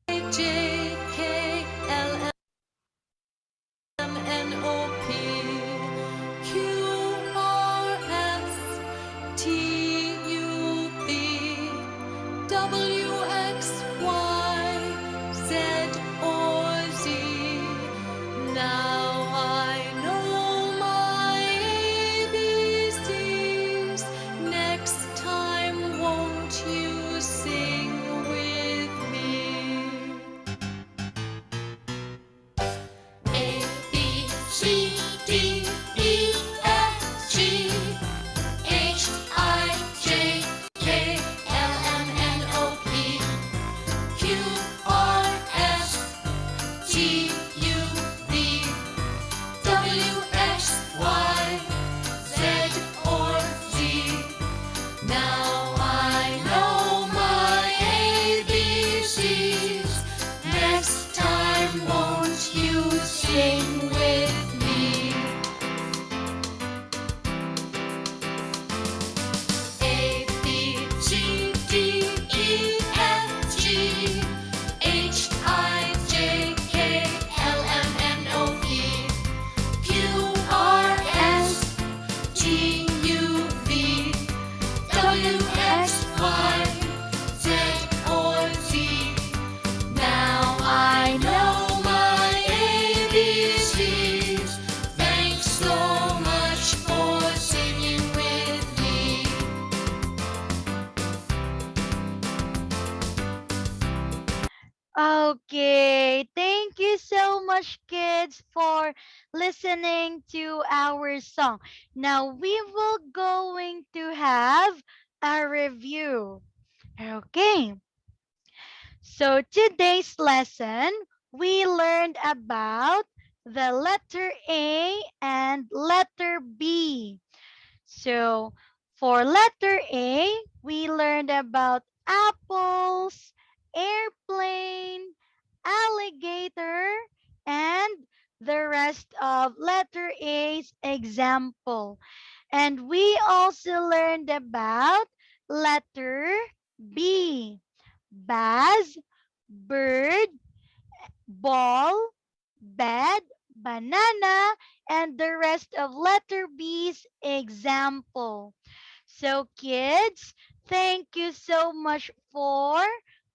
[SPEAKER 8] J, K, L, M, N, O, P, Q, R, S, T, U, V, W, X, Y, Z, or Z. Now I know my
[SPEAKER 1] Okay, thank you so much, kids, for listening to our song. Now we will going to have a review. Okay, so today's lesson we learned about the letter A and letter B. So for letter A, we learned about apples, airplane, alligator, and the rest of letter A's example. And we also learned about letter B, bass, bird, ball, bed, banana, and the rest of letter B's example. So kids, thank you so much for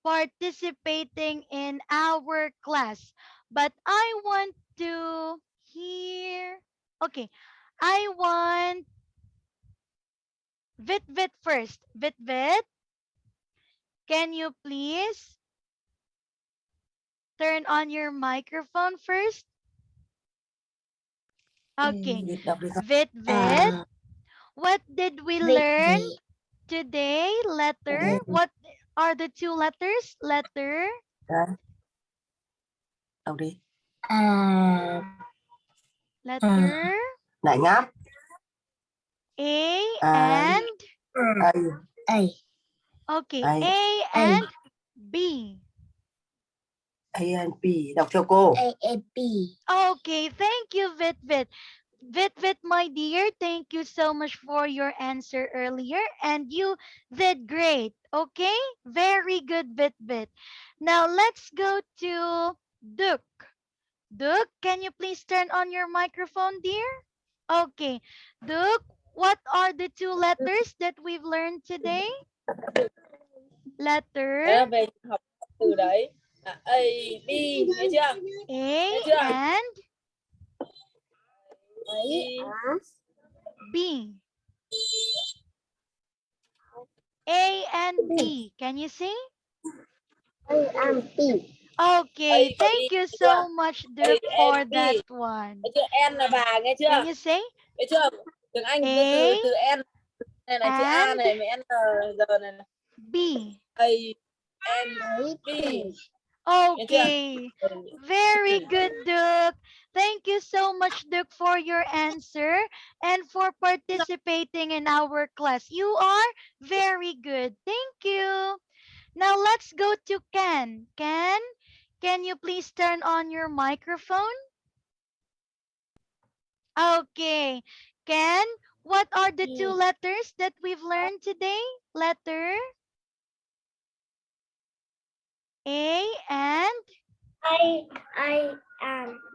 [SPEAKER 1] participating in our class. But I want to hear, okay, I want Vit Vit first. Vit Vit, can you please turn on your microphone first? Okay,
[SPEAKER 7] Việt đọc đi con.
[SPEAKER 1] Vit Vit, what did we learn today? Letter.
[SPEAKER 7] Ừ.
[SPEAKER 1] What are the two letters? Letter
[SPEAKER 7] Đấy. Đọc đi.
[SPEAKER 1] letter
[SPEAKER 7] Lại ngáp.
[SPEAKER 1] A
[SPEAKER 7] À.
[SPEAKER 1] and okay,
[SPEAKER 7] A.
[SPEAKER 1] A and B.
[SPEAKER 7] A and B. Đọc theo cô.
[SPEAKER 1] Okay, thank you, Vit Vit. Vit Vit, my dear, thank you so much for your answer earlier, and you did great. Okay, very good, Vit Vit. Now let's go to Duke. Duke, can you please turn on your microphone, dear? Okay, Duke, what are the two letters that we've learned today? Letter
[SPEAKER 9] về học từ đấy là A, B, nghe chưa?
[SPEAKER 1] A
[SPEAKER 9] chưa?
[SPEAKER 1] and
[SPEAKER 9] B,
[SPEAKER 1] B. A and B. Can you see? Okay, thank you so much, Duke, for that one.
[SPEAKER 9] nghe chưa? N là bà, nghe chưa?
[SPEAKER 1] Can you say?
[SPEAKER 9] Nghe chưa? Tiếng Anh
[SPEAKER 1] A
[SPEAKER 9] từ N này là chữ A này, với N giờ này là
[SPEAKER 1] B.
[SPEAKER 9] A, N, B.
[SPEAKER 1] Okay, very good, Duke. Thank you so much, Duke, for your answer and for participating in our class. You are very good. Thank you. Now let's go to Ken. Ken, can you please turn on your microphone? Okay. Ken, what are the two letters that we've learned today? Letter A and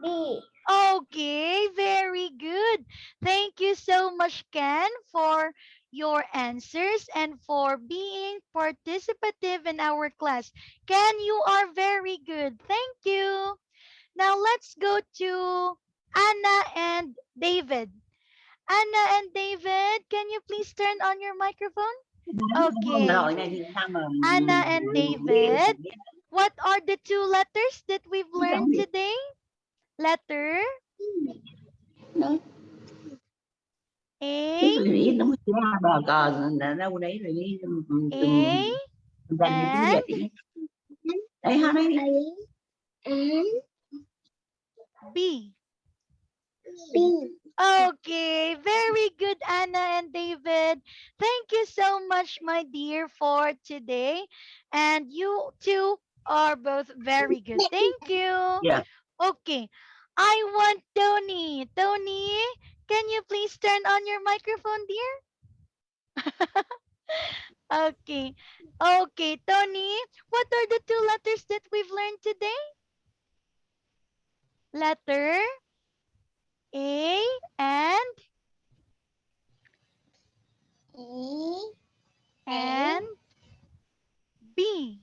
[SPEAKER 5] B.
[SPEAKER 1] okay, very good. Thank you so much, Ken, for your answers and for being participative in our class. Ken, you are very good. Thank you. Now let's go to Anna and David. Anna and David, can you please turn on your microphone? Okay. Anna and David, what are the two letters that we've learned today? Letter A and B. Okay, very good, Anna and David. Thank you so much, my dear, for today. And you two are both very good. Thank you.
[SPEAKER 3] Yeah.
[SPEAKER 1] Okay, I want Tony. Tony, can you please turn on your microphone, dear? Okay. Okay, Tony, what are the two letters that we've learned today? Letter A and B.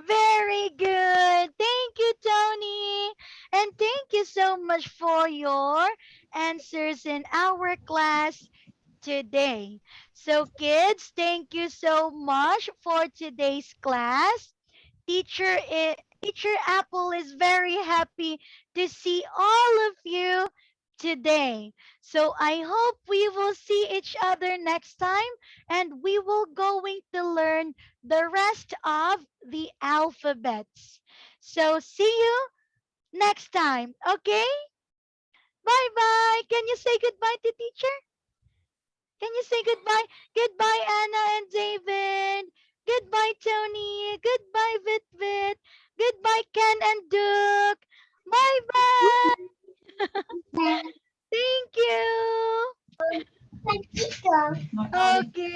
[SPEAKER 1] Very good. Thank you, Tony. And thank you so much for your answers in our class today. So kids, thank you so much for today's class. Teacher Apple is very happy to see all of you today. So I hope we will see each other next time, and we will going to learn the rest of the alphabets. So see you next time. Okay? Bye bye. Can you say goodbye to teacher? Can you say goodbye? Goodbye, Anna and David. Goodbye, Tony. Goodbye, Vitvit. Goodbye, Ken and Duke. Bye bye. Thank you.
[SPEAKER 5] Thank you.
[SPEAKER 1] Okay.